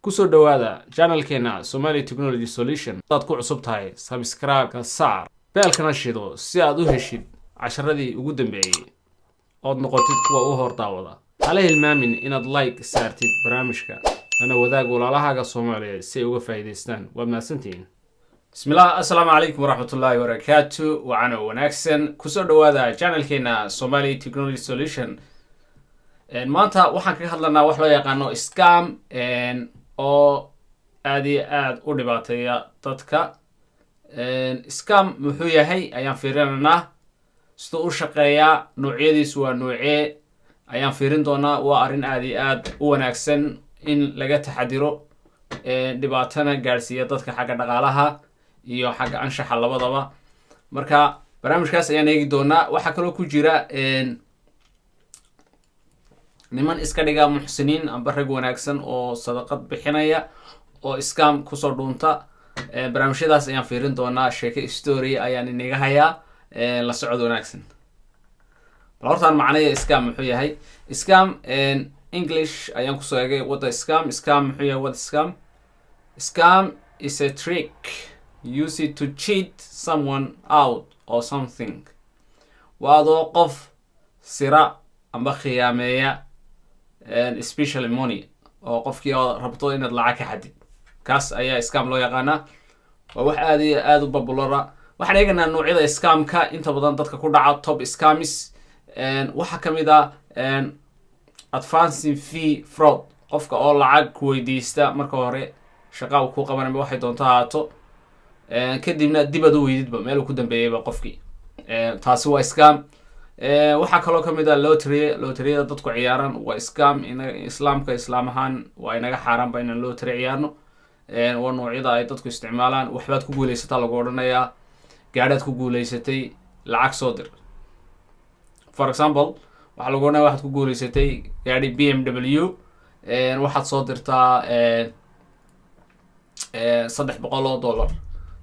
kusoo dhawaada channelkeena Somali Technology Solution dad ku cusub tahay subscribe ka saar beelkana shido si aad u heshid casharadii ugu dambeeyay oo noqotid kuwa u hor daawada hala hilmaamin inaad like saartid barnaamijka ana wadaag walaalahaaga Soomaaliyeed si ay uga faa'iideystaan waa mahadsantiin bismillah assalamu alaykum warahmatullahi wabarakatuh wa ana wanaagsan kusoo dhawaada channelkeena Somali Technology Solution maanta waxaan ka hadlanaa wax loo yaqaano scam oo aad u dhibaateeya dadka scam muxuu yahay ayaan fiirinanaa sida uu shaqeeyaa noocyadiisu waa noocee ayaan fiirin doonaa waa arrin aad u wanaagsan in laga taxadiro dhibaatana gaarsiiya dadka xagga dhaqaalaha iyo xagga anshaxa labadaba marka barnaamijkaas ayaan eegi doonaa waxa kale oo ku jira niman iska dhiga muxsiniin amba rag wanaagsan oo sadaqad bixinaya oo scam kusoo dhuunta barnaamijyadaas ayaan fiirin doonaa sheeko story ayaan inaga hayaa la socod wanaagsan bal hortaan macnaheedu scam muxuu yahay scam English ayaan kusoo eegay what is scam muxuu yahay what is scam is a trick used to cheat someone out or something waado qof sira amba khiyaameeya especially money oo qofkii rabto inaad lacag ka xadid kaas ayaa scam loo yaqaana waa wax aad u popular waxaan eeganaa noocyada scamka inta badan dadka ku dhaca top scams waxa kamid ah advancing fee fraud qofka oo lacag ku weydiista marka hore shaqo uu ku qabanay waxay doonto haato kadibna dib aad u weydidba meel uu ku dambeeyayba qofkii taasi waa scam waxa kaloo kamid ah lottery dadku ciyaaran waa scam islaamka islaamahan waa inaga xaraan ba inaan lottery ciyaarno waa noocyada ay dadku isticmaalaan waxbaad ku guuleysata lagu oranayaa gaadhaad ku guuleysatay lacag soo dir for example waxa lagu oranayaa waxaad ku guuleysatay gaadhi BMW waxaad soo dirtaa $300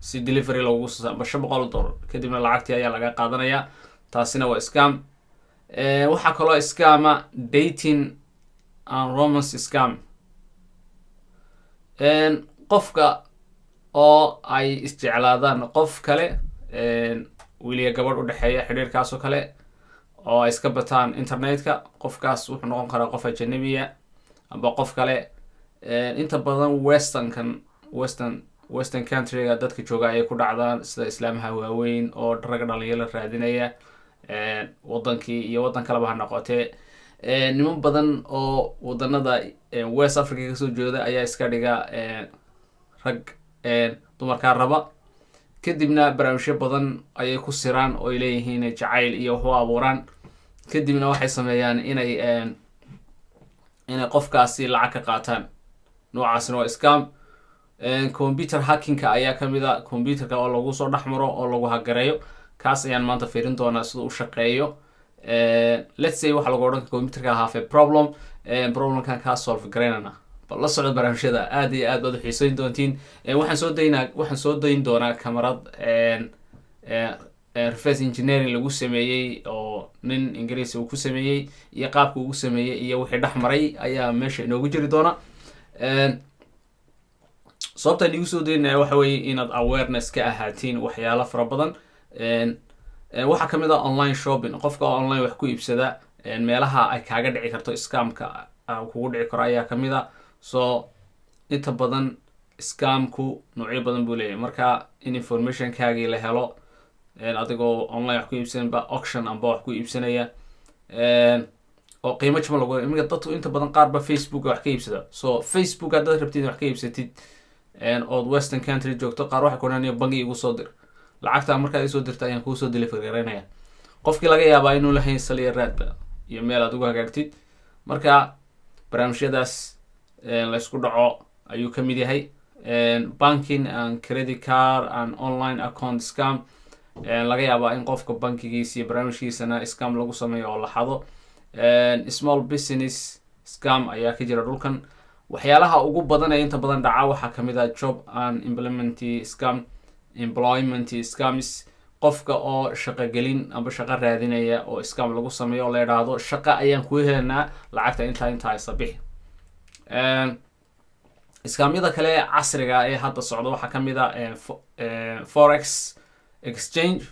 si delivery lagu soo $500 kadibna lacagtii ayaa laga qaadanayaa taasina waa scam waxa kaloo scama dating and romance scam qofka oo ay isjeclaadaan qof kale wiliga gabadh u dhaxeeya xiriirkaas oo kale oo ay iska bataan internetka qofkaas wuxuu noqon karaa qof ajnabiya amba qof kale inta badan western countryga dadka jooga ay ku dhacdaan sida islaamaha waaweyn oo rag dhalinyaro raadinaya wadankii iyo wadan kaleba ha noqotee niman badan oo wadanada West Africa kasoo jeeda ayaa iska dhiga rag dumarka raba kadibna barnaamijyo badan ayay ku siraan oo ay leeyihiin jacayl iyo wax u abuuraan kadibna waxay sameeyaan inay qofkaasi lacag ka qaataan noocaasna waa scam computer hacking ayaa kamid ah computerka oo lagu soo dhaxmaro oo lagu hagareeyo kaas ayaan maanta fiirin doonaa sida uu shaqeeyo let's say waxa lagu oran computerka have a problemkan ka solve gareynana bal la socod barnaamijyada aad iyo aad u xiisayn doontiin waxaan soo dayn doonaa kamarad reverse engineering lagu sameeyay oo nin Ingiriisi uu ku sameeyay iyo qaabka uu sameeyay iyo wixii dhaxmaray ayaa meesha inoogu jiri doona sababta lagu soo daynaa waxa weeye inaad awareness ka ahaatiin waxyaalo fara badan waxa kamid ah online shopping qofka online wax ku iibsada meelaha ay kaaga dhici karto scamka kugu dhici karo ayaa kamid ah so inta badan scamku noocyo badan buu leeyahay marka in information kaagi la helo adigoo online wax ku iibsanba auction amba wax ku iibsanaya oo qiimo jaban lagu iminka dadku inta badan qaar ba Facebook wax ka iibsada so Facebook haddaad rabtid wax ka iibsatid oo western country joogto qaar waxa koonaniyo bangi igu soo dir lacagta markaa soo dirta ayaan ku soo delivery gareynaya qofkii laga yaabaa inuu lahayn saliya raadba iyo meel aad ugu hagaagtid marka barnaamijyadaas la isku dhaco ayuu ka mid yahay banking and credit card and online account scam laga yaabaa in qofka bankigiisa iyo barnaamijkiisana scam lagu sameeyo oo la xado small business scam ayaa ka jira dhulkan waxyaalaha ugu badan ee inta badan dhaca waxa kamid ah job and employment scams qofka oo shaqo gelin amba shaqo raadinaya oo scam lagu sameeyo oo la yiraahdo shaqo ayaan ku helanaa lacagta inta sabix iskaamyada kale casriga ee hadda socda waxaa ka mid a forex exchange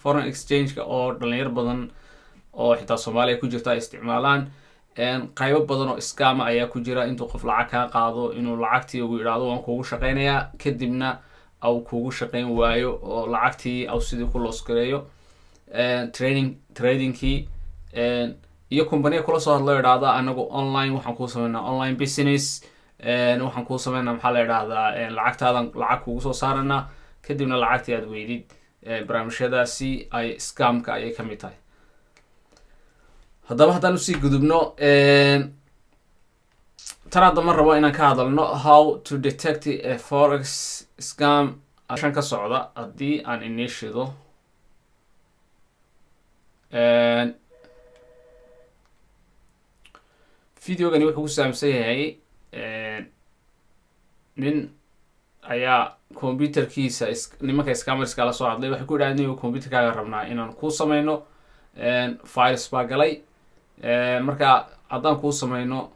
foreign exchange-ka oo dhalinyar badan oo xitaa soomaaliya ku jirta ay isticmaalaan. qaybo badan oo scama ayaa ku jira, intuu qof lacag kaa qaado inuu lacagtii ugu yidhaahdo waan kugu shaqeynayaa, kadibna au kugu shaqeyn waayo oo lacagtii au sidii ku loosgareeyo. tradingkii iyo companiya kula soo hadlo idhaahda anagu online waxaan kuu sameynaa online business, waxaan kuu sameynaa maxaa la idhahdaa lacagtaadan lacag kugu soo saarana, kadibna lacagtii aad weydid. barnaamijyadaasi ay scamka ayay ka mid tahay. haddaba haddaan usii gudubno tan hadda ma rabo inaan ka hadalno how to detect a forex scam shan ka socda. haddii aan inii shido videogani wuxuu ku saamsan yahay nin ayaa computerkiisa nimanka scamerska la soo hadlay, waxay ku idhahdeen inigo computerkaaga rabnaa inaan kuu sameyno files baa galay, marka haddaan kuu sameyno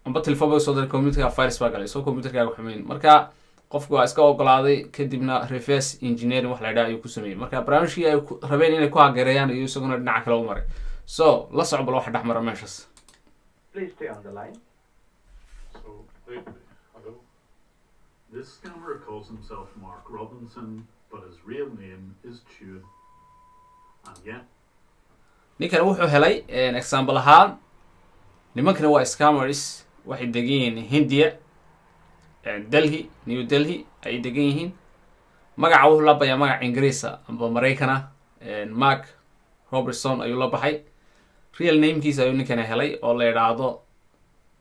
amba telefon ba soo diray computerka files baa galay, soo computerkaaga xumeyn. marka qofku waa iska ogolaaday, kadibna reverse engineering wax la idhaha ayuu ku sameeyey. marka barnaamijkii ay rabeen inay ku hageereeyaan iyo isaguna dhinaca kale u maray. so la soco bal waxa dhex mara meeshaas. Please stay on the line. So, hello. This scammer calls himself Mark Robinson, but his real name is Tune. And yeah. ninkan wuxuu helay example ahaan, nimankana waa scammers, waxay degan yihiin Hindiya, Delhi, New Delhi ay degan yihiin. magaca wuxuu la bayaa magac Ingiriisa amba Maraykana, Mark Robertson ayuu la baxay. real namekiisa ayuu ninkana helay oo la yidhaahdo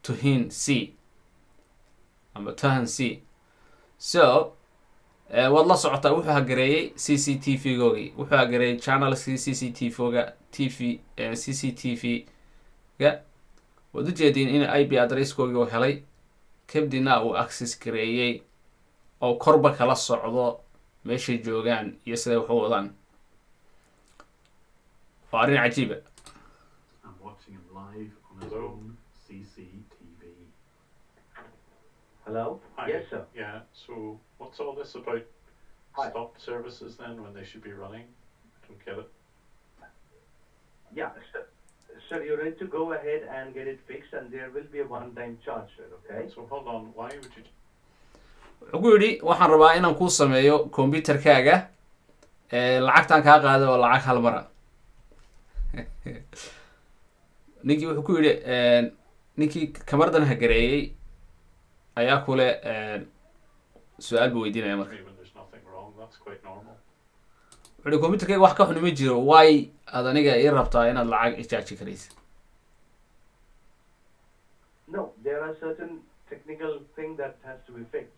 Tuhin C amba Tuhin C. so waad la socotaa wuxuu hagareeyey CCTV-googii, wuxuu hagareeyey channelskii CCTV-ga. waad ujeediin in IP addresskoogii uu helay, kadibna uu access gareeyey oo korba kala socdo meeshay joogaan iyo siday wax u wadaan. waa arrin cajiiba. I'm watching him live on his own CCTV. Hello? Hi. Yes, sir. Yeah, so what's all this about? Hi. Stop services then when they should be running? I don't get it. Yeah, sir. Sir, you need to go ahead and get it fixed, and there will be a one-time charge, sir, okay? So hold on, why would you... wuxuu ku yidhi waxaan rabaa inaan kuu sameeyo computerkaaga, lacagtaan kaa qaaday oo lacag hal mara. ninkii wuxuu ku yidhi ninkii kamaradan hagareeyey ayaa kule su-aal buu weydiinaya marka. When there's nothing wrong, that's quite normal. wuxuu yidhi computerkayga wax ka xuni ma jiro, why aad aniga ii rabtaa inaad lacag ijaaji karaysid? No, there are certain technical things that has to be fixed.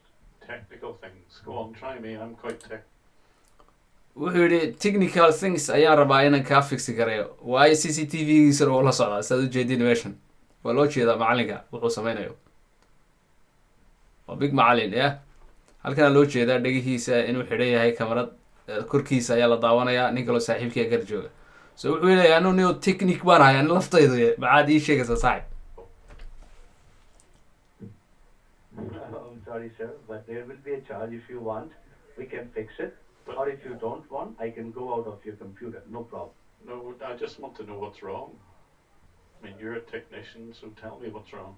Technical things. Go on, try me, I'm quite tech. wuxuu yidhi technical things ayaan rabaa inaan kaa fixi karayo, waayo CCTV-giisana uu la socdaa. saad ujeedin meeshan waa loo jeedaa macalinka wuxuu sameynayo. waa big macalin ya. halkana loo jeedaa dhegihiisa inuu xidhan yahay kamarad, korkiisa ayaa la daawanayaa, nin kaloo saaxiibkiia gar jooga. so wuxuu leeyahay anu nio technic baan hayaa, nin laftaydu maxaad ii sheegaysaa saaxib? I'm sorry, sir, but there will be a charge. If you want, we can fix it. Or if you don't want, I can go out of your computer. No problem. No, I just want to know what's wrong. I mean, you're a technician, so tell me what's wrong.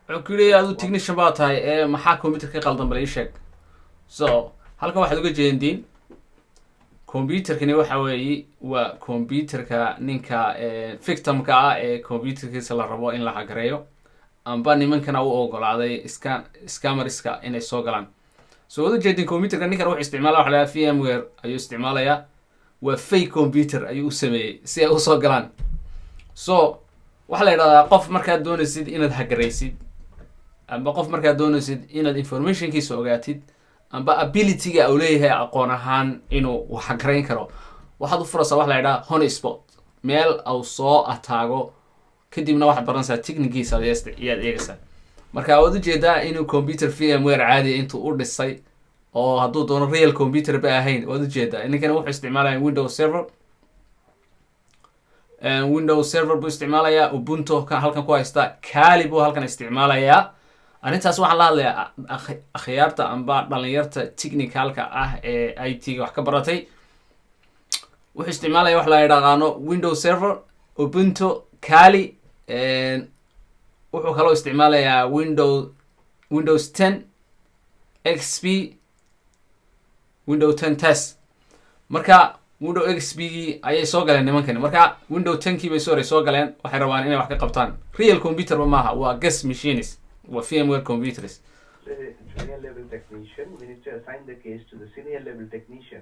wuxuu ku leeyahay aduu technician baa tahay, maxaa computer ka qaldan bal ii sheeg. so halkan waxaad uga jeediin computerkani waxa weeye waa computerka ninka victimka ah ee computerkiisa la rabo in la hagareeyo, amba nimankana u ogolaaday scammerska inay soo galaan. so waad ujeedin computerka ninkan wuxuu isticmaalaya waxa la yidhaha VMware ayuu isticmaalayaa. waa fake computer ayuu u sameeyey si ay usoo galaan. so waxaa la yidhahdaa qof markaad doonaysid inaad hagaraysid, amba qof markaad doonaysid inaad informationkiisa ogaatid, amba ability-ga uu leeyahay aqoon ahaan inuu wax hagarayn karo, waxaad u furaysaa wax la yidhaha honeyspot, meel au soo ataago, kadibna waxaad baranaysaa technigiisa ayaad eegaysaa. marka waad ujeedaa inuu computer VMware caadi intuu u dhisay, oo hadduu doono real computer ba ahayn. waad ujeedaa ninkana wuxuu isticmaalaya Windows server, windows server buu isticmaalayaa, ubuntu halkan ku haysta, kali buu halkan isticmaalayaa. arrintaas waxaan la hadlayaa akhyaarta amba dhalinyarta technicalka ah ee IT wax ka baratay. wuxuu isticmaalaya wax la yidhaahdo windows server, ubuntu, kali, wuxuu kaloo isticmaalayaa windows 10 XP, windows 10 test. marka windows XP ayay soo galeen nimankani. marka windows 10 bay soo galeen, waxay rabaan inay wax ka qabtaan. real computer maaha, waa guest machines, waa VMware computers. Junior level technician, we need to assign the case to the senior level technician.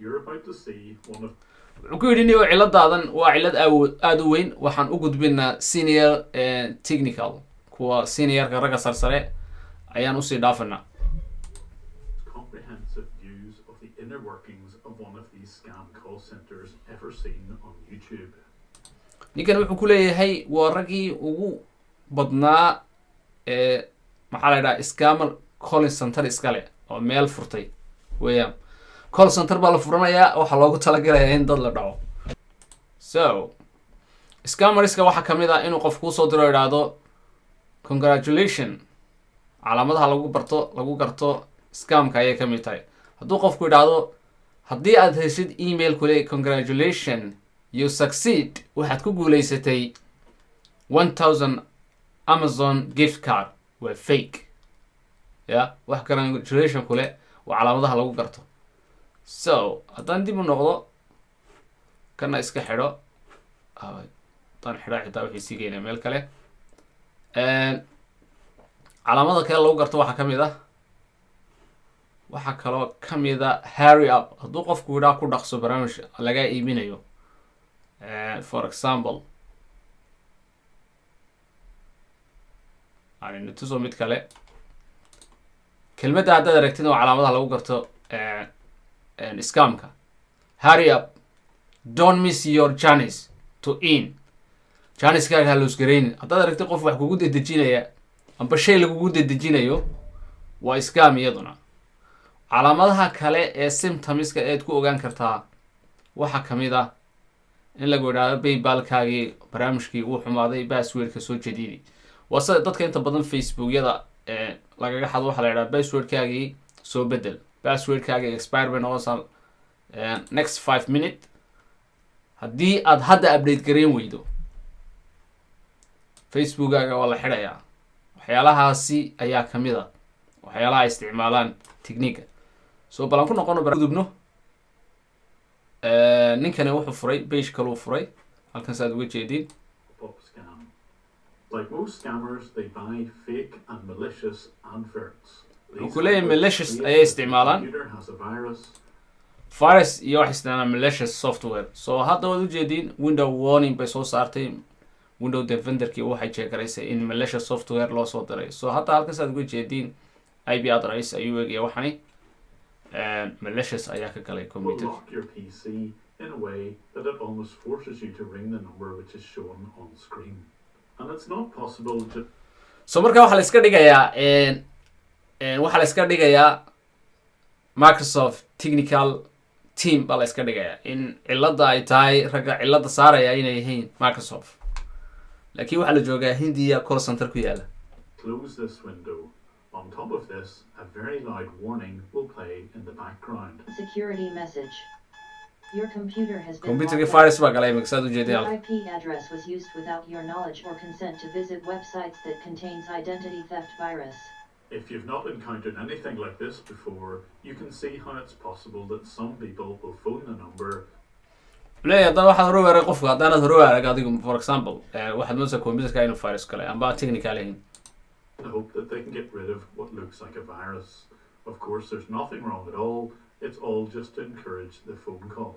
You're about to see one of wuxuu ku yidhi niyo ciladaadan waa cilad aad u weyn, waxaan u gudbinaa senior technical, kuwa seniorka ragga sarsare ayaan usii dhaafanaa. comprehensive views of the inner workings of one of these scam call centers ever seen on YouTube. ninkan wuxuu ku leeyahay waa raggii ugu badnaa maxaa la yidhaha scammer calling center iskale oo meel furtay weeyaan. call center baa la furanayaa, waxaa loogu talagalayaa in dad la dhaco. so scammerska waxaa kamid ah inuu qof kuusoo diro idhaahdo congratulation. calaamadaha lagu garto scamka ayay kamid tahay. hadduu qofku idhaahdo haddii aad heshid email kule congratulation you succeed, waxaad ku guuleysatay 1000 Amazon gift card, waa fake. ya wax congratulation kule waa calaamadaha lagu garto. so haddaan dib u noqdo kana iska xidho, haddaan xidhaa xitaa waxay sii geynaa meel kale. calaamada kale lagu garto waxaa kaloo kamid a hurry up. hadduu qofku yidhaa ku dhaqso barnaamij laga iibinayo, for example tuso mid kale. kelmadda haddaad aragtid oo calaamadaha lagu garto scamka, hurry up, don't miss your chance to in. janiskaaga haloosgaraynin. haddaad aragtid qof wax kugu dedejinaya amba shay lagugu dedejinayo, waa scam iyaduna. calaamadaha kale ee symptomska eed ku ogaan kartaa waxaa kamid ah in lagu idhaahdo paybalkaagii barnaamijkii uu xumaaday, passwordka soo jadiidi. waa sida dadka inta badan facebookyada lagaga xado, waxaa la yidhaha passwordkaagii soo bedel, passwordkaagii expire bay noqonaysaa next 5 minute. haddii aad hadda update gareyn weydo, facebookkaaga waa la xidhayaa. waxyaalahaasi ayaa kamid a waxyaalaha ay isticmaalaan technique. so balan ku noqono gudubno. ninkani wuxuu furay page kaluu furay, halkan saad uga jeedin. Pop scam. Like most scammers, they buy fake and malicious adverts. wuxuu ku leeyahay malicious ayay isticmaalaan. Computer has a virus. virus iyo wax isticmaalaan malicious software. so hadda waad ujeedin window warning bay soo saartay. window defenderkii waxay jeegaraysay in malicious software loo soo diray. so hadda halkan saad uga jeedin IP address ayuu eegaya waxani malicious ayaa ka galay computer. Lock your PC in a way that it almost forces you to ring the number which is shown on screen. And it's not possible to... so marka waxaa la iska dhigayaa Microsoft technical team baa la iska dhigayaa in cilada ay tahay ragga cilada saaraya inay yihiin Microsoft. laakiin waxaa la joogaa Hindiya call center ku yaala. Close this window. On top of this, a very loud warning will play in the background. Security message. Your computer has been computer locked virus out. baa galay maksad u jeeday. Your IP address was used without your knowledge or consent to visit websites that contains identity theft virus. If you've not encountered anything like this before, you can see how it's possible that some people will phone the number. Play hadda waxaad hore weeray qofka haddaanad hore weerag adigu for example waxaad moodaa computerka inuu virus galay amba technical ahayn. I hope that they can get rid of what looks like a virus. Of course, there's nothing wrong at all. It's all just to encourage the phone call.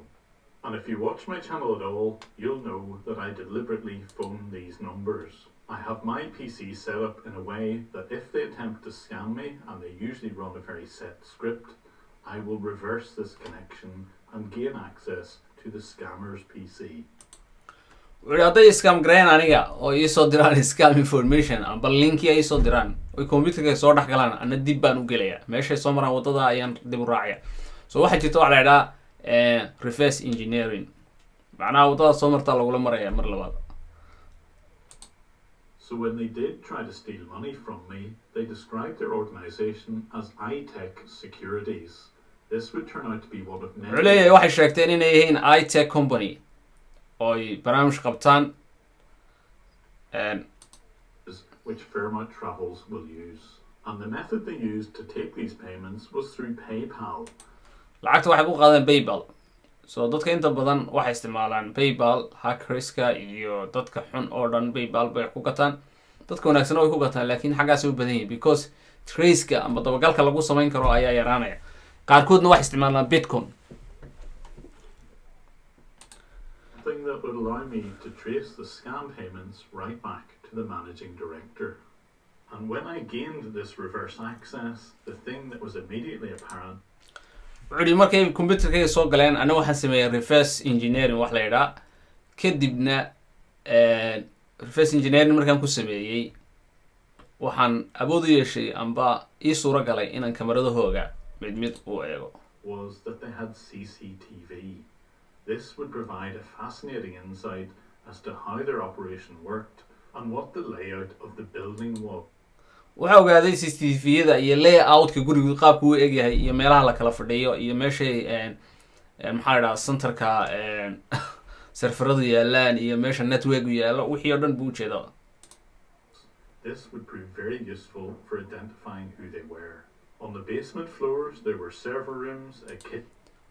And if you watch my channel at all, you'll know that I deliberately phone these numbers. I have my PC set up in a way that if they attempt to scam me, and they usually run a very set script, I will reverse this connection and gain access to the scammer's PC. hadday scam gareyn aniga oo ii soo diraan scam information amba linki ay soo diraan oo computerka soo dhex galaan ana dib baan u gelayaa meeshay soo maraan wadada ayaan dib u raacaya. so waxa jirta waxa la yiraahdaa reverse engineering macnaha waddada soo martaa lagula maraya mar labaad. So when they did try to steal money from me, they described their organization as iTech Securities. This would turn out to be one of many wuxuu leeyahay waxay sheegteen inay yihiin itech company oo ay barnaamij qabtaan which Fairmont Travels will use. And the method they used to take these payments was through PayPal. lacagta waxay ku qaadeen PayPal. So dadka inta badan waxay isticmaalaan PayPal, hackerska iyo dadka xun oo dhan PayPal bay ku gataan. Dadka wanaagsan way ku gataan laakiin xaggaas u badan yihiin because trace-ka ama dabagalka lagu samayn karo ayaa yaraanaya. qaarkoodna waxay isticmaalaan Bitcoin. Thing that would allow me to trace the scam payments right back to the managing director. And when I gained this reverse access, the thing that was immediately apparent wuxuu markay computerkayga soo galeen ana waxaan sameeyay reverse engineering wax la yidhaa kadibna reverse engineering markaan ku sameeyey waxaan awood u yeeshay amba ii suuro galay inaan kamaradahooga mid u eego was that they had CCTV. This would provide a fascinating insight as to how their operation worked and what the layout of the building was. waxa ogaaday CCTV-yada iyo layout-ka gurigu qaabku u egyahay iyo meelaha la kala fadhiyo iyo meeshay maxaa la dhahaa centerka serveradu yaalaan iyo meesha network u yaalo wixii oo dhan buu jeedaa. This would prove very useful for identifying who they were. On the basement floors there were server rooms, a kitchen.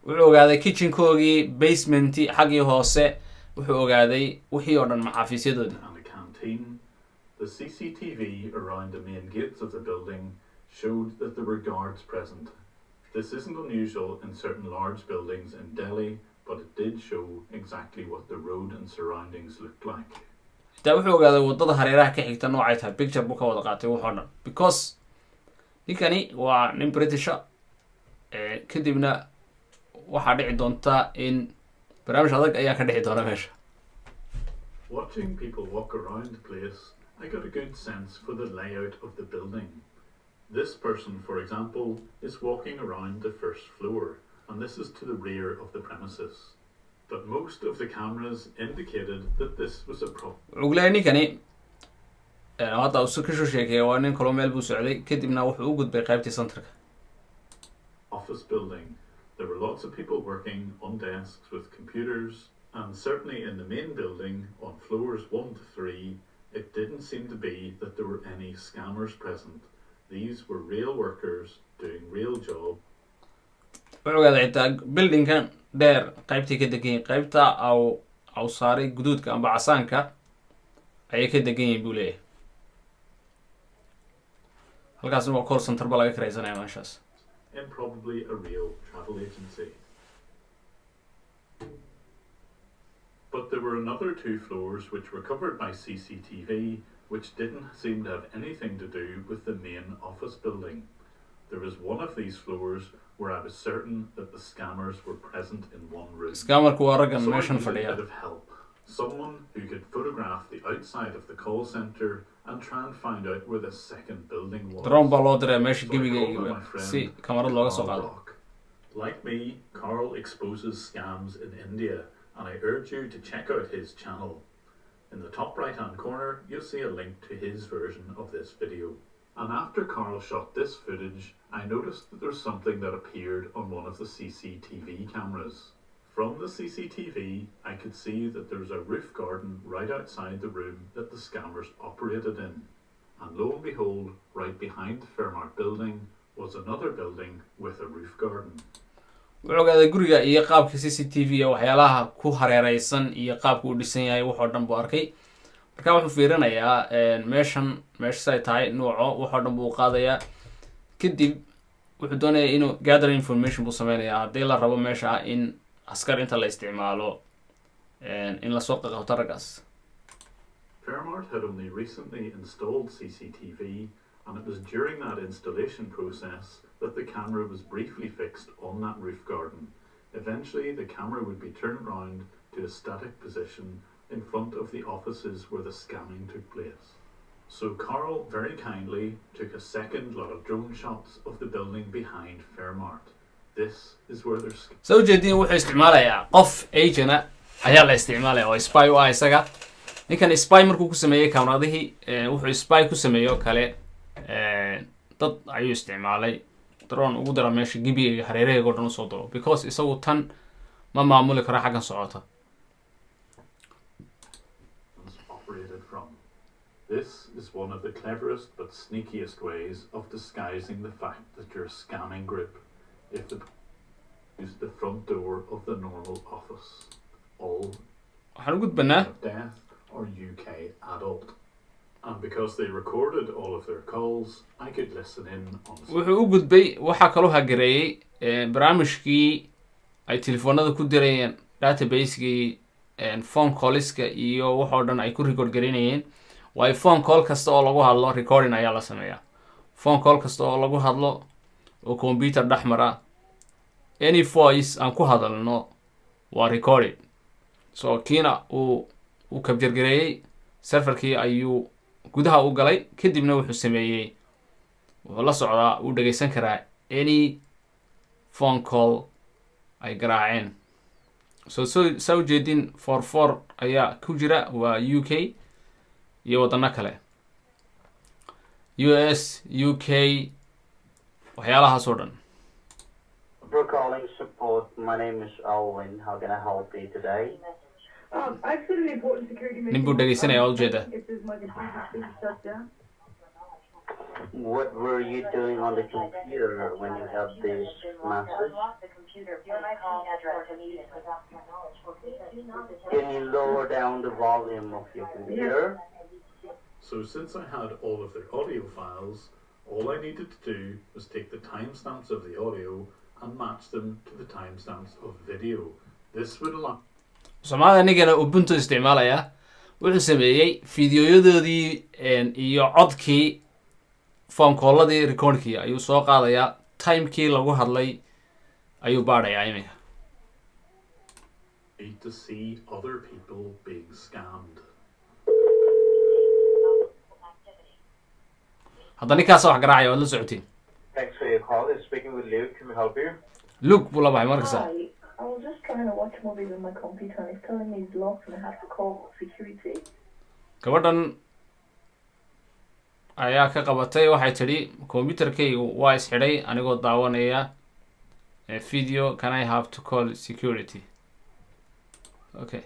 wuxuu ogaaday kitchen-koogii basementi xaggii hoose wuxuu ogaaday wixii oo dhan maxaafiisyadoodii. And a canteen. The CCTV around the main gates of the building showed that there were guards present. This isn't unusual in certain large buildings in Delhi, but it did show exactly what the road and surroundings looked like. taa wuxuu ogaaday waddada hareeraha ka xigta noocay tahay picture buu ka wada qaatay wuxuu dhan because ninkani waa nin Britisha kadibna waxaa dhici doonta in barnaamij adag ayaa ka dhici doona meesha. Watching people walk around the place, I got a good sense for the layout of the building. This person, for example, is walking around the first floor, and this is to the rear of the premises. But most of the cameras indicated that this was a wuxuu leeyahay ninkani hadda uu ka soo sheekeeyay waa nin kaloo meel buu socday kadibna wuxuu u gudbay qaybtii centerka. office building. There were lots of people working on desks with computers, and certainly in the main building on floors 1 to 3, it didn't seem to be that there were any scammers present. These were real workers doing real job. wuxuu ogaaday xitaa buildingkan dheer qaybtii ka degan yihiin qaybta au saaray guduudka amba casaanka ayay ka degan yihiin buu leeyahay. halkaasna waa call center ba laga karaysanaya meeshaas. In probably a real travel agency. But there were another 2 floors which were covered by CCTV, which didn't seem to have anything to do with the main office building. There was one of these floors where I was certain that the scammers were present in one room. Scammerku waa raggan So I meeshan needed a fadhiya. bit of help. Someone who could photograph the outside of the call center and try and find out where the second building was. drone baa loo diray meesha So I called my gebigayga friend si kamarad looga soo Carl qaado. Rock. Like me, Carl exposes scams in India, and I urge you to check out his channel. In the top right hand corner, you'll see a link to his version of this video. And after Carl shot this footage, I noticed that there's something that appeared on one of the CCTV cameras. From the CCTV, I could see that there was a roof garden right outside the room that the scammers operated in. And lo and behold, right behind the Fairmart building was another building with a roof garden. wuxuu ogaaday guriga iyo qaabka CCTV iyo waxyaalaha ku hareeraysan iyo qaabka uu dhisan yahay wuxuu dhan buu arkay. marka wuxuu fiirinayaa meesha ay tahay nooco wuxuu dhan buu qaadayaa kadib wuxuu doonayaa inuu gather information buu sameynayaa haddii la rabo meesha in askar inta la isticmaalo in la soo qabto raggaas. Fairmart had only recently installed CCTV, and it was during that installation process that the camera was briefly fixed on that roof garden. Eventually, the camera would be turned round to a static position in front of the offices where the scamming took place. So Carl very kindly took a second lot of drone shots of the building behind Fairmart. This is where there's soo jeedin wuxuu isticmaalayaa qof agent ayaa la isticmaalaya oo spy u ah isaga. ninkan spy markuu ku sameeyey kameradihii wuxuu spy ku sameeyo kale dad ayuu isticmaalay drone ugu dara meesha gibigayga hareerahayga oo dhan usoo diro because isagu tan ma maamuli karo xaggan socota. Operated from. This is one of the cleverest but sneakiest ways of disguising the fact that you're a scamming group. If the use the front door of the normal office, all waxaan u gudbanaa death or UK adult. And because they recorded all of their calls, I could listen in on. wuxuu u gudbay waxaa kaloo hagareeyey barnaamijkii ay telefoonada ku dirayeen database-gii phone calliska iyo waxoo dhan ay ku record garinayeen. waayo phone call kasta oo lagu hadlo recording ayaa la sameeyaa. phone call kasta oo lagu hadlo oo computer dhex mara any voice aan ku hadalno waa recorded. so kiina uu kabjargareeyey serverkii ayuu gudaha u galay kadibna wuxuu sameeyey wuxuu la socdaa uu dhageysan karaa any phone call ay garaaceen. so saa ujeedin 44 ayaa ku jira waa UK iyo wadano kale US UK waxyaalahaas oo dhan. For calling support, my name is Alwyn. How can I help you today? I've seen an important security nin buu dhageysanaya oo ujeeda. If there's my computer shut down. What were you doing on the computer when you had this message? Can you lower down the volume of your computer? So since I had all of their audio files, all I needed to do was take the timestamps of the audio and match them to the timestamps of video. This would allow. Soomaalida nigana Ubuntu isticmaalaya wuxuu sameeyey fiidiyoyadoodii iyo codkii phone calladii recordkii ayuu soo qaadayaa timekii lagu hadlay ayuu baadhayaa iminka. Need to see other people being scammed. hadda ninkaas wax garaacaya waad la socotiin. Thanks for your call. It's speaking with Luke. Can we help you? Luke buu la baxay markasta. Hi, I was just trying to watch movies on my computer and it's telling me it's locked and I have to call security. gabadhan ayaa ka qabatay waxay tidhi computerkaygu waa isxidhay anigoo daawanaya video. Can I have to call security? Okay.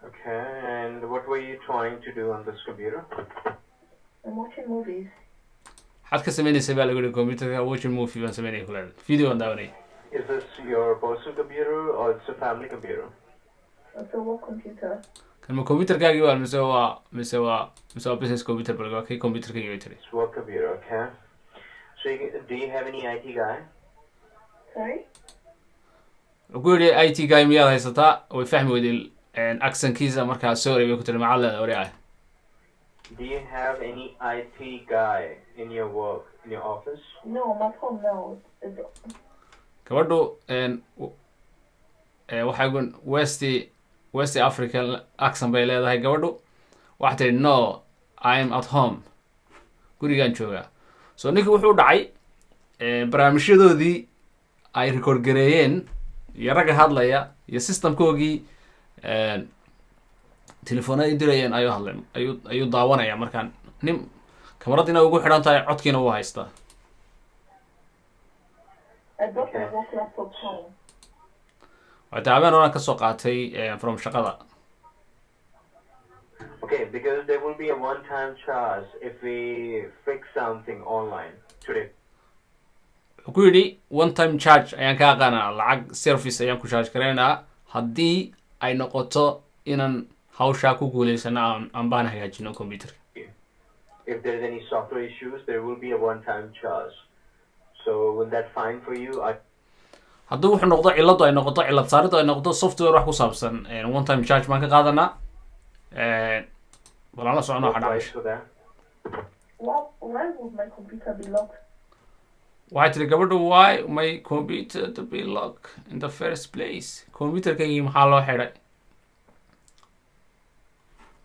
Okay, and what were you trying to do on this computer? I'm watching movies. waxaad ka samaynaysa baa lagu yihi computerka watching movie baan samaynaya kuleeda video aan daawanaya. Is this your personal computer or it's a family computer? So what computer? kan ma computerkaagii waa mise waa business computer bal waa kay computerkaagii bay tidhi. It's work computer, okay. So do you have any IT guy? Sorry? wuxuu ku yidhi IT guy miyaad haysataa way fahmi weyday accentkiisa markaa sorry bay ku tiri macallin ore ah. Do you have any IT guy in your work, in your office? No, I'm at home now. gabadhu waxay gun West African accent bay leedahay gabadhu. waxay tihi no I'm at home gurigaan joogaa. so ninkii wuxuu dhacay barnaamijyadoodii ay record gareeyeen iyo ragga hadlaya iyo systemkoogii telefoonada dirayeen ayuu hadleen ayuu daawanaya markaan nin kamaradiina ugu xidhan tahay codkiina uu haystaa. I brought my work laptop home. waxay tahay habeen oran ka soo qaatay from shaqada. Okay, because there will be a one-time charge if we fix something online today. wuxuu ku yidhi one time charge ayaan ka aqaanaa lacag service ayaan ku charge karaynaa haddii ay noqoto inaan hawshaa ku guulaysano aan baan hagaajino computerka. If there's any software issues, there will be a one-time charge. So will that fine for you? hadduu wuxuu noqdo ciladu ay noqoto cilad saaridu ay noqoto software wax ku saabsan one time charge baan ka qaadanaa. balaan la socono waxa Price dhacay. for that? Why would my computer be locked? waxay tiri gabadhu why my computer to be locked in the first place. computerkaygii maxaa loo xidhay?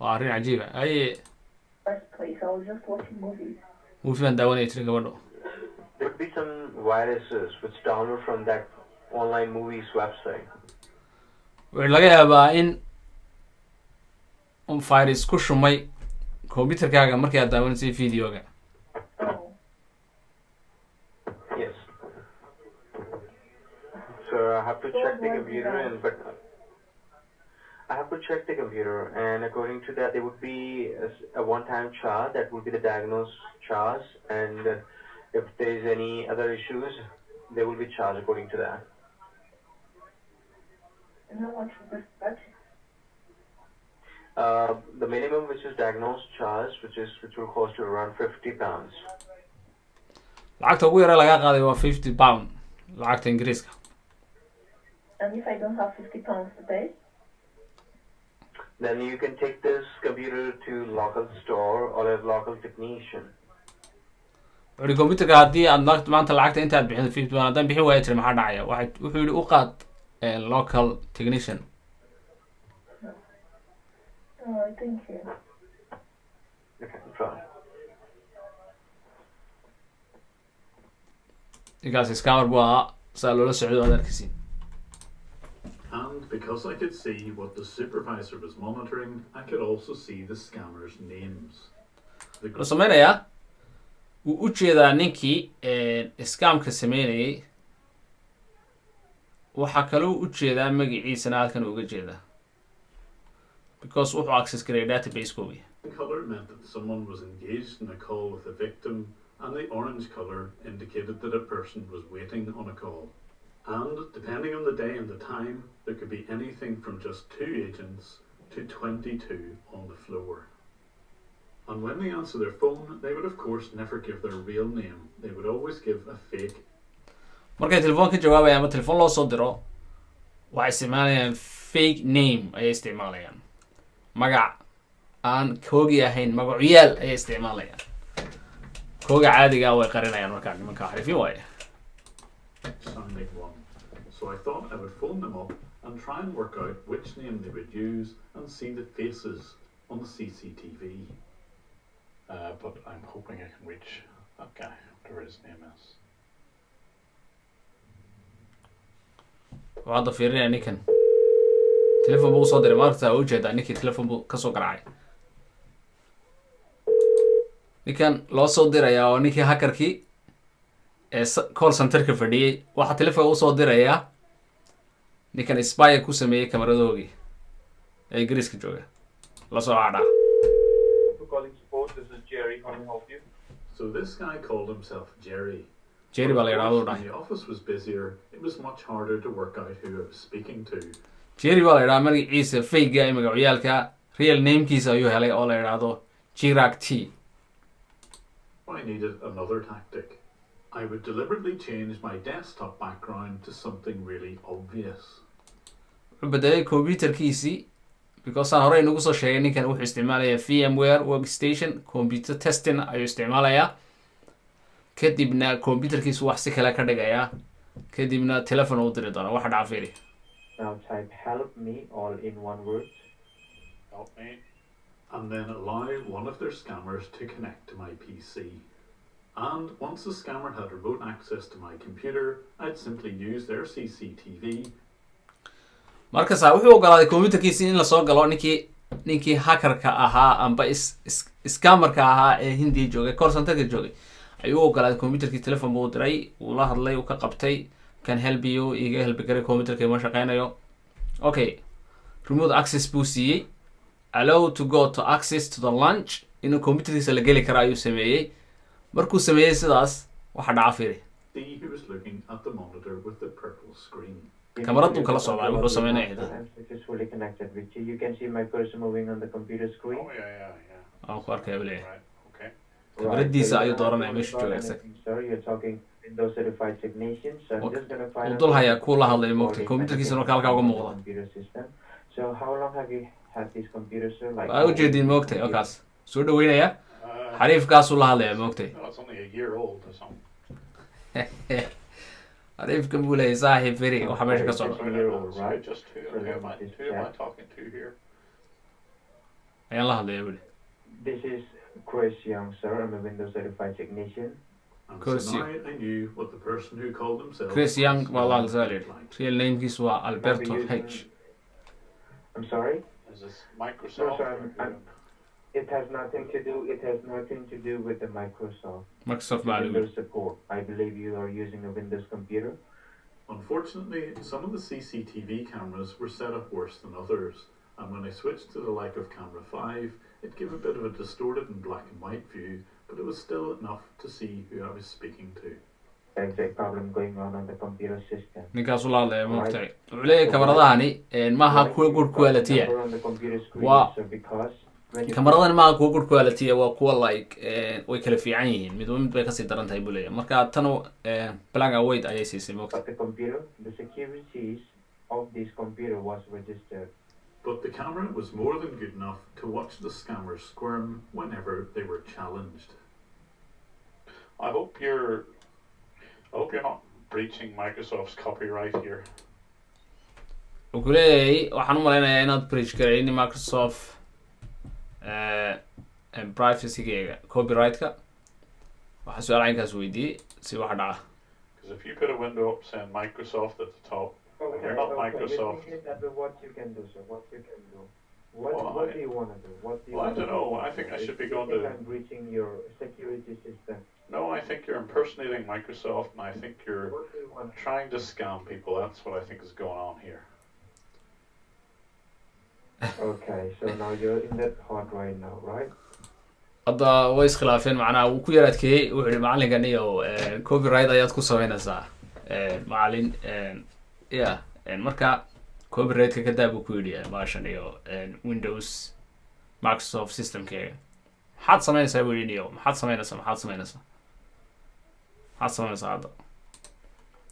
waa arrin cajiiba. aye First place, I was just watching movies. movie baan daawanaya tiri gabadhu. There could be some viruses which download from that online movies website. wuxuu laga yaabaa in virus ku shumay computerkaaga markii aad daawanaysay videoga. Oh. Yes. So I have to check the computer I have to check the computer, and according to that, there would be a one-time charge. That would be the diagnosed charge, and if there is any other issues, there will be charge according to that. And how much is this budget? The minimum, which is diagnosed charge, which will cost you around £50. lacagta ugu yara laga qaaday waa £50 lacagta ingiriiska. And if I don't have £50 to pay? Then you can take this computer to local store or a local technician. wuxuu computerka haddii aad maanta lacagta inta aad bixin £50 haddaan bixin waaya tiri maxaa dhacaya wuxuu yidhi u qaad local technician. Oh, thank you. Okay, fine. ninkaas scammer buu ahaa saa loola socdo aad arkaysiin. And because I could see what the supervisor was monitoring, I could also see the scammers' names. wuxuu sameynayaa wuu u jeedaa ninkii scamka sameynayay, waxaa kaloo u jeedaa magaciisana halkan uga jeedaa because wuxuu access garay database-koogi. The colour meant that someone was engaged in a call with a victim, and the orange colour indicated that a person was waiting on a call. And depending on the day and the time, there could be anything from just 2 agents to 22 on the floor. And when they answer their phone, they would of course never give their real name. They would always give a fake. markay telefoon ka jawaabayaan ama telefoon loo soo diro waxay isticmaalayaan fake name ayay isticmaalayaan, magac aan koogi ahayn, magacuyaal ayay isticmaalayaan. kooga caadiga way qarinayaan markaa nimanka xariifin waaye. Sounding one. So I thought I would phone them up and try and work out which name they would use and see the faces on the CCTV. But I'm hoping I can reach that guy, whatever his name is. waxaa hadda fiirinaya ninkan telefoon buu usoo diray maarta u jeedaa ninkii telefoon buu kasoo garaacay. ninkan loo soo dirayaa oo ninkii hackerkii ee call centerka fadhiyey waxaa telefoon usoo dirayaa ninkan spy ku sameeyey kameradoogii ee ingiriiska jooga la soo cadhaa. So this guy called himself Jerry. Jerry baa la yidhahdo u When dhahay. the office was busier, it was much harder to work out who I was speaking to. Jerry baa la yidhaha magaciisa fake ee magacyaalka real namekiisa ayuu helay oo la yidhaahdo Chirag T. I needed another tactic. I would deliberately change my desktop background to something really obvious. wuxuu bedelay computerkiisii because aan horey nagu soo sheegay ninkan wuxuu isticmaalayaa VMware workstation computer testing ayuu isticmaalayaa, kadibna computerkiisu wax si kale ka dhigayaa, kadibna telephone u diri doona. waxa dhaca fiiri. Now type help me all in one word. Help me. And then allow one of their scammers to connect to my PC. And once the scammer had remote access to my computer, I'd simply use their CCTV. markaasaa wuxuu ogolaaday computerkiisii in lasoo galo ninkii hackerka ahaa amba scammerka ahaa ee hindiya joogay call centerka joogay ayuu ogolaaday computerkii telephone buu diray, uu la hadlay, uu ka qabtay, kan help you iga help garay computerkii ma shaqeynayo. okay, remote access buu siiyey, allow to go to access to the launch, inuu computerkiisa la geli kara ayuu sameeyey. markuu sameeyey sidaas waxa dhaca fiiri. See who was looking at the monitor with the purple screen. kamaradu kala socdaa wuxuu sameynaya xitaa. Which is fully connected with you. You can see my cursor moving on the computer screen. Oh yeah. aan ku arkaya bale Right. Okay. kamaradiisa ayuu dooranaya meesha jooga isaga. Sir, you're talking Windows certified technician. So I'm just gonna find uu dul hayaa kuu la hadlaya moogtay computerkiisa marka halkaa uga muuqda. computer system. So how long have you had this computer, sir? Like waa u jeediin moogtay okaas soo dhaweynaya xariifkaasuu la hadlaya moogtay. No, it's only a year old or something. xariifkan buu leeyahay saaxiib feri waxa meesha ka socda. Sorry, just who am I talking to here? ayaan la hadlaya buli. This is Chris Young, sir. I'm a Windows certified technician. And Chris so now I knew what the person who called himself Chris Young waa la hadlaya looked like. real namekiisu waa Alberto H. I'm sorry? Is this No, Microsoft? sir, or it has nothing to do. It has nothing to do with the Microsoft. Microsoft The baa Windows support. I believe you are using a Windows computer. Unfortunately, some of the CCTV cameras were set up worse than others, and when I switched to the like of camera 5, it gave a bit of a distorted and black and white view, but it was still enough to see who I was speaking to. There's a problem going on the computer system. ninkaasu la hadlaya maogtahay wuxuu leeyahay kamaradahani maaha kuwa good quality Number on the computer screen, Wow. so because when you kamaradani maaha kuwa good quality waa kuwa like way kala fiican yihiin mid bay kasii daran tahay buu leeyahay marka tan black and white ayay siisay maogtahay got the computer, the securities of this computer was registered. But the camera was more than good enough to watch the scammers squirm whenever they were challenged. I hope you're not breaching Microsoft's copyright here. wuxuu leeyahay waxaan u malaynayaa inaad bridge garayni Microsoft privacy-geega copyright-ka waxaa su-aal caynkaas weydiiyey si waxa dhaca Because if you put a window up saying Microsoft at the top, you're not Microsoft. What you can do, sir? What you can do? What, Well, what I- do you want to do? What do you Well, I want don't to know. do? I think I should be You going think to. I'm breaching your security system. No, I think you're impersonating Microsoft, and I think you're What do you want? trying to scam people. That's what I think is going on here. Okay, so now you're in that part right now, right? hadda way iskhilaafeen macnaha wuu ku yar adkeeyey wuxuu yihi macalinkan iyo copyright ayaad ku sameynaysaa macalin marka copyright-ka ka daa buu ku yidhi baashan iyo windows microsoft systemkeega maxaad sameynaysaa buu yidhi iyo maxaad sameynaysaa hadda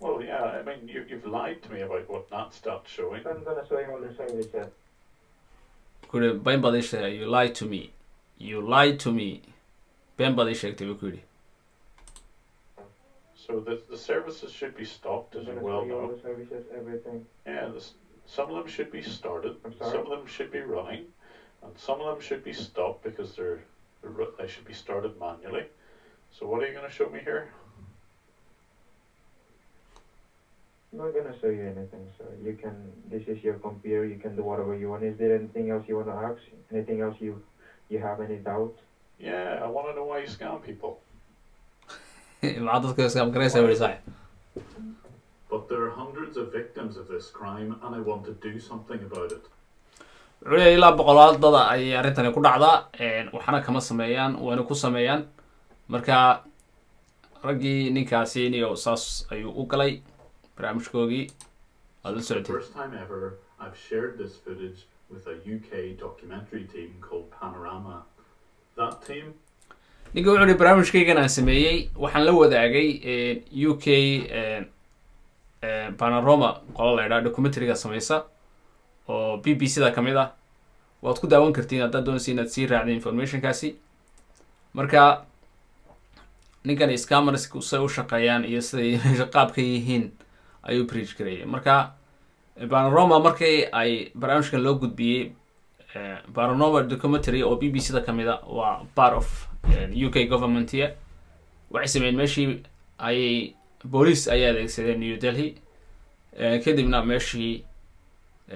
Well, yeah, I mean, you've lied to me about what not start showing. I'm gonna show you all the services. ku yidhi been baad ii sheegay you lied to me been baad ii sheegtay buu ku yidhi So the services should be stopped, I'm as you gonna well show you all know. the services, everything. Yeah, some of them should be started, I'm sorry? some of them should be running, and some of them should be stopped because they should be started manually. So what are you going to show me here? I'm not gonna show you anything, sir. You can. This is your computer. You can do whatever you want. Is there anything else you want to ask? Anything else you have any doubt? Yeah, I want to know why you scam people. maxaad dadka iskaam garaysaa buu yihi saaxib But there are hundreds of victims of this crime, and I want to do something about it. wuxuu leeyahay ilaa boqolaal dada ayay arrintani ku dhacdaa waxna kama sameeyaan wayna ku sameeyaan marka raggii ninkaasi iyo saas ayuu u galay barnaamijkoogii aad la The socotay first time ever, I've shared this footage with a UK documentary team called Panorama. That team ninka wuxuu yihi barnaamijkaygan aan sameeyey waxaan la wadaagay UK panorama qola la ydhaha documentary-ga sameysa oo BBC-da ka mid ah waad ku daawan kartiin haddaad doonaysa inaad sii raacda informationkaasi marka ninkan scamersku say u shaqeeyaan iyo siday qaabka yihiin ayuu bridge gareeyay marka panorama markii ay barnaamijkan loo gudbiyey panorama documentary oo BBC-da ka mid a waa part of UK government here waxay sameeyeen meeshii ayay boolice ayay adeegsadeen New Delhi kadibna meeshii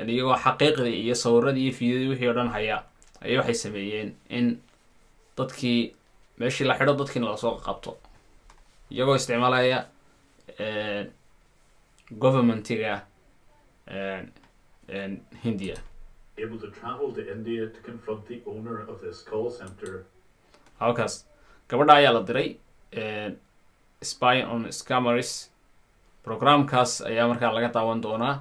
iyagoo xaqiiqdii iyo sawiradii iyo fiidiyadii wixii oo dhan haya ayay waxay sameeyeen in dadkii meeshii la xidho dadkiina lasoo qabto iyagoo isticmaalaya governmentiga Hindiya able to travel to India to confront the owner of this call center. halkaas gabadha ayaa la diray spy on scammers programkaas ayaa markaa laga daawan doonaa